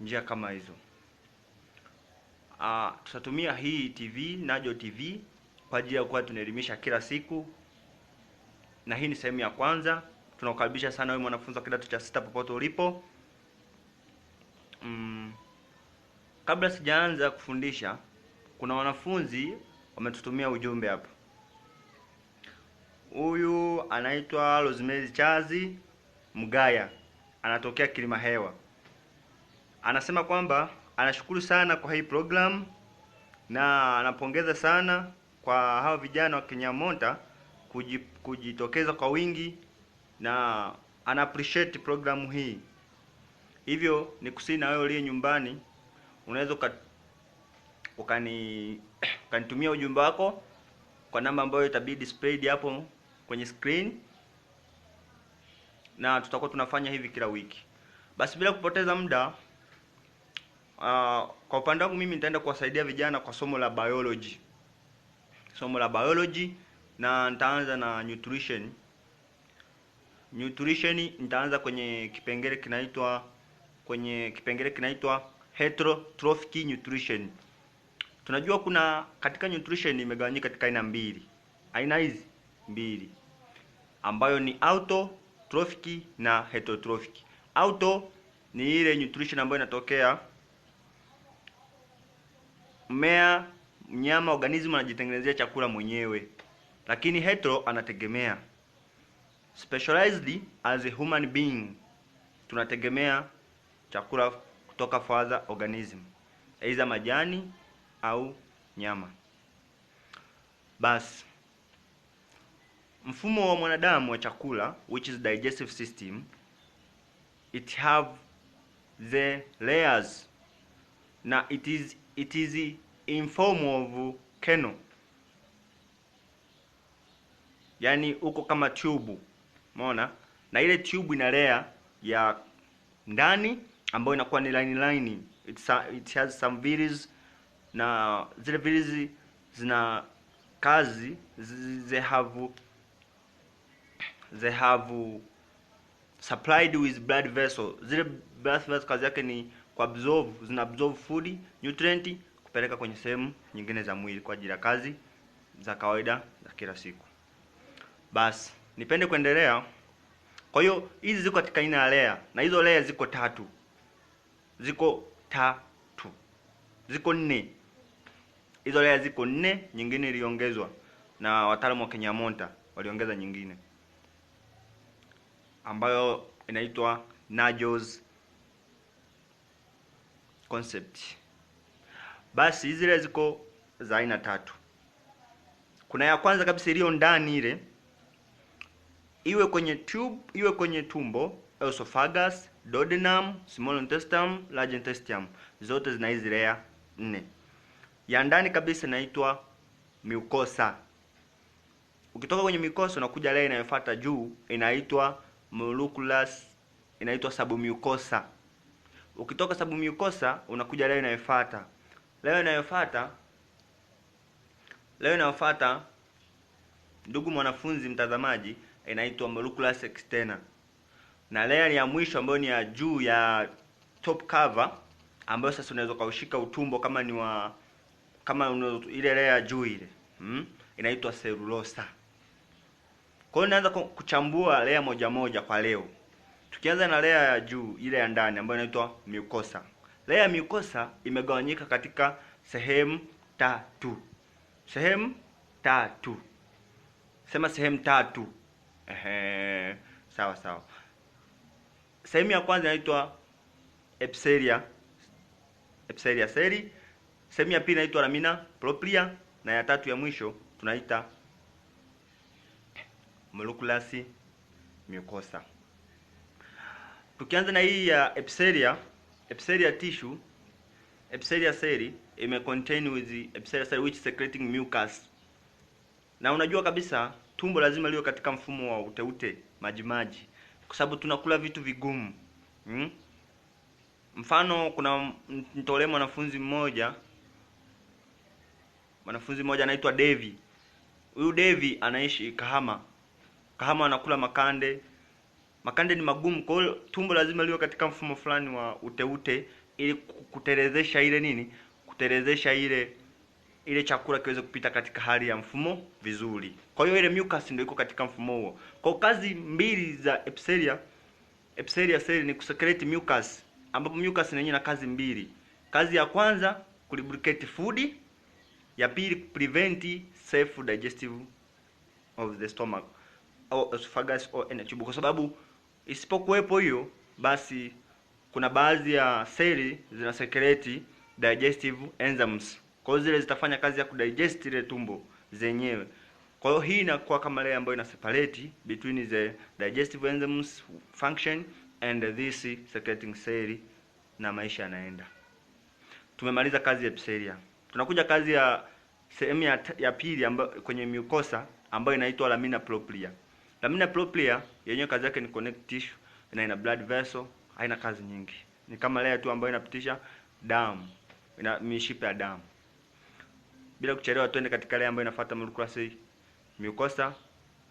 njia kama hizo. Tutatumia hii TV Najo TV kwa ajili ya kuwa tunaelimisha kila siku, na hii ni sehemu ya kwanza. Tunakukaribisha sana wewe mwanafunzi wa kidato cha 6 popote ulipo. Kabla sijaanza kufundisha, kuna wanafunzi wametutumia ujumbe hapa. Huyu anaitwa Rosemary Chazi Mgaya, anatokea Kilima Hewa. Anasema kwamba anashukuru sana kwa hii program na anapongeza sana kwa hao vijana wa Kinyamonta kujitokeza kwa wingi, na ana appreciate programu hii. Hivyo ni kusini na wewe uliye nyumbani, unaweza ukanitumia ujumbe wako kwa namba ambayo itabidi displayed hapo kwenye screen, na tutakuwa tunafanya hivi kila wiki. Basi bila kupoteza muda, kwa upande wangu mimi nitaenda kuwasaidia vijana kwa somo la biology. Somo la biology, na nitaanza na nutrition. Nutrition nitaanza kwenye kipengele kinaitwa heterotrophic nutrition. Tunajua kuna katika nutrition imegawanyika katika aina mbili. Aina hizi mbili ambayo ni autotrophic na heterotrophic. Auto ni ile nutrition ambayo inatokea mmea, mnyama, organism anajitengenezea chakula mwenyewe, lakini hetero anategemea. Specialized as a human being, tunategemea chakula kutoka for other organism, aidha majani au nyama. Basi mfumo wa mwanadamu wa chakula, which is digestive system, it have the layers, na it is in form of kernel, yani uko kama tube, umeona? Na ile tube ina layer ya ndani ambayo inakuwa ni line. It has some vills, na zile vills zina kazi, they have supplied with blood vessel. Zile blood vessels kazi yake ni zina absorb food, nutrient, kupeleka kwenye sehemu nyingine za mwili kwa ajili ya kazi za kawaida za kila siku. Basi nipende kuendelea. Kwa hiyo hizi ziko katika aina ya layer, na hizo layer ziko nne. Hizo layer ziko 4, nyingine iliongezwa na wataalamu wa Kinyamonta, waliongeza nyingine ambayo inaitwa Najo's concept. Basi hizi layer ziko za aina 3. Kuna ya kwanza kabisa iliyo ndani ile, iwe kwenye tube, iwe kwenye tumbo, esophagus, duodenum, small intestine, large intestine, zote zina hizi layer 4. Ya ndani kabisa inaitwa mucosa. Ukitoka kwenye mucosa unakuja layer inayofuata juu, inaitwa moleculus, inaitwa submucosa. Ukitoka submucosa unakuja layer inayofuata. Layer inayofuata, ndugu mwanafunzi mtazamaji, inaitwa moleculus externa. Na layer ya mwisho ambayo ni ya juu ya top cover, ambayo sasa unaweza kaushika utumbo kama ni ile layer ya juu ile, inaitwa cellulosa. Kwa hiyo naanza kuchambua layer moja moja kwa leo. Tukianza na layer ya juu ile ya ndani ambayo inaitwa mucosa. Layer ya mucosa imegawanyika katika sehemu 3. Sehemu 3. Sema sehemu 3. Sawa. Sehemu ya kwanza inaitwa Epithelia cell. Sehemu ya pili inaitwa lamina propria, na ya tatu ya mwisho tunaita moleculus mucosa. Tukianza na hii ya Epithelia tissue, Epithelia cell contain with the Epithelia cell which secreting mucus. Na unajua kabisa tumbo lazima liwe katika mfumo wa uteute, majimaji, kwa sababu tunakula vitu vigumu. Mfano, kuna mtolee mwanafunzi mmoja anaitwa Devi. Huyu Devi anaishi Kahama. Anakula makande. Makande ni magumu, kwa hiyo tumbo lazima liwe katika mfumo fulani wa uteute ili kutelezesha ile nini, kutelezesha ile chakula kiweze kupita katika hali ya mfumo vizuri. Kwa hiyo ile mucus ndio iko katika mfumo huo. Kwa kazi mbili za Epithelia cell ni kusecrete mucus, ambapo mucus yenyewe na kazi mbili. Kazi ya kwanza lubricate food, ya pili prevent self digestive of the stomach au esophagus or any tube, kwa sababu isipokuwepo hiyo, basi kuna baadhi ya seli zina secrete digestive enzymes. Kwa hiyo zile zitafanya kazi ya kudigest ile tumbo zenyewe. Kwa hiyo hii inakuwa kama layer ambayo ina separate between the digestive enzymes function and this secreting cell, na maisha yanaenda. Tumemaliza kazi ya Epithelia. Tunakuja kazi ya sehemu ya pili ambayo kwenye mucosa ambayo inaitwa lamina propria. Lamina propria yenyewe kazi yake ni connect tissue na ina blood vessel, haina kazi nyingi. Ni kama layer tu ambayo inapitisha damu, ina mishipa ya damu. Bila kuchelewa twende katika layer ambayo inafuata molecular mucosa.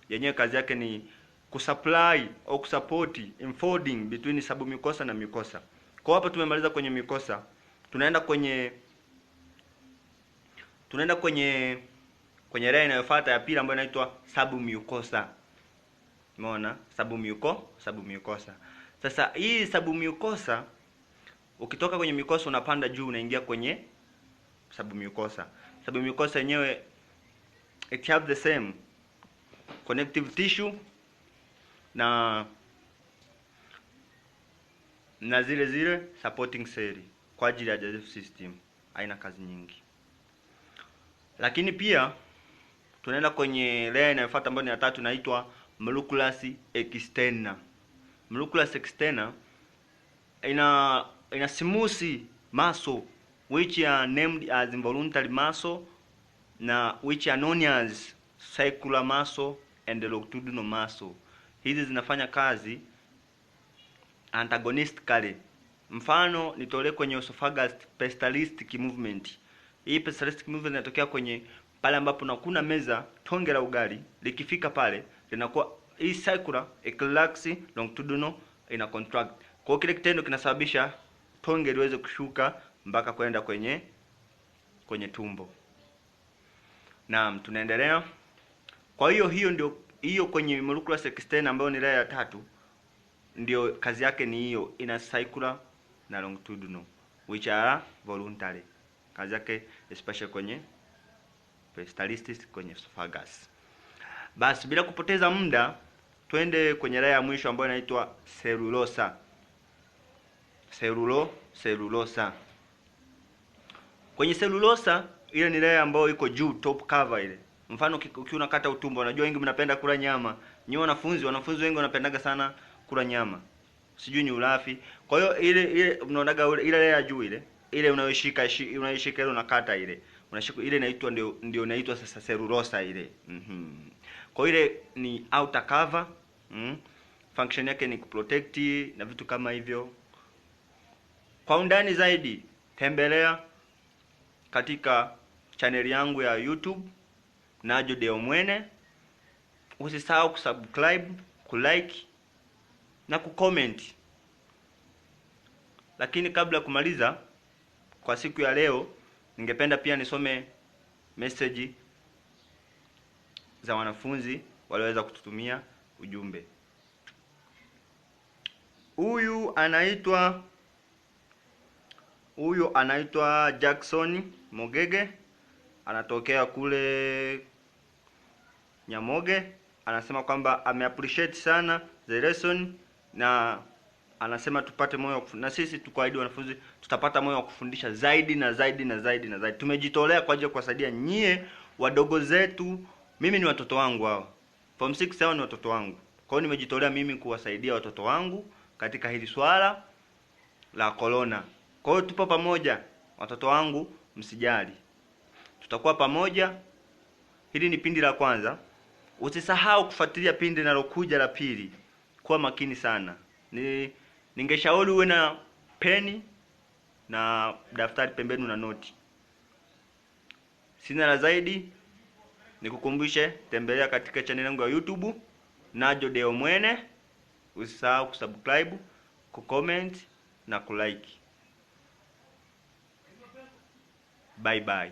Yenyewe kazi yake ni kusupply au kusupport enfolding between submucosa na mucosa. Kwa hapa tumemaliza kwenye mucosa. Tunaenda kwenye layer inayofuata ya pili ambayo inaitwa submucosa. Umeona? Submucosa. Sasa hii submucosa, ukitoka kwenye mucosa unapanda juu unaingia kwenye submucosa. Submucosa yenyewe it have the same connective tissue na zile supporting cell kwa ajili ya digestive system, haina kazi nyingi. Lakini pia tunaenda kwenye layer inayofuata ambayo ni ya tatu, inaitwa moleculus externa. Moleculus externa ina smooth muscle which are named as involuntary muscle na which are known as circular muscle and longitudinal muscle. Hizi zinafanya kazi antagonistically. Mfano nitolee kwenye esophagus peristaltic movement. Hii peristaltic movement inatokea kwenye pale ambapo kuna meza tonge la ugali, likifika pale linakuwa hii circular eclax longitudinal ina contract. Kwa hiyo kile kitendo kinasababisha tonge liweze kushuka mpaka kwenda kwenye tumbo. Naam, tunaendelea. Kwa hiyo kwenye molecular externa ambayo ni layer ya tatu, ndio kazi yake ni hiyo, ina circular na longitudinal which are voluntary. Kazi yake especially kwenye peristalsis, kwenye esophagus. Basi bila kupoteza muda twende kwenye layer ya mwisho ambayo inaitwa cellulosa. Cellulosa. Kwenye cellulosa ile ni layer ambayo iko juu, top cover ile. Mfano ukiwa unakata utumbo, unajua wengi mnapenda kula nyama. Nyinyi wanafunzi wengi wanapendaga sana kula nyama. Sijui ni ulafi. Kwa hiyo ile mnaonaga ile layer ya juu ile unayoshika ile unakata ile. Unashika ile inaitwa ndio inaitwa sasa cellulosa ile. Kwa ile ni outer cover. Function yake ni kuprotect na vitu kama hivyo. Kwa undani zaidi tembelea katika channel yangu ya YouTube Najo Deo Mwene. Usisahau kusubscribe, kulike na kucomment. Lakini kabla kumaliza kwa siku ya leo, ningependa pia nisome message za wanafunzi walioweza kututumia ujumbe. Huyu anaitwa Jackson Mogege, anatokea kule Nyamoge. Anasema kwamba ameappreciate sana the lesson, na anasema tupate moyo na sisi tukaahidi wanafunzi tutapata moyo wa kufundisha zaidi na zaidi na zaidi na zaidi. Tumejitolea kwa ajili ya kuwasaidia nyie wadogo zetu. Mimi ni watoto wangu hao. Form 6 hao ni watoto wangu. Kwa hiyo nimejitolea mimi kuwasaidia watoto wangu katika hili swala la corona. Kwa hiyo tupo pamoja watoto wangu, msijali. Tutakuwa pamoja. Hili ni pindi la kwanza. Usisahau kufuatilia pindi linalokuja la pili. Kuwa makini sana. Ningeshauri uwe na peni na daftari pembeni na noti. Sina la zaidi. Nikukumbushe tembelea katika channel yangu ya YouTube Najo Deo Mwene. Usisahau kusubscribe, kucomment na kulike. Bye bye.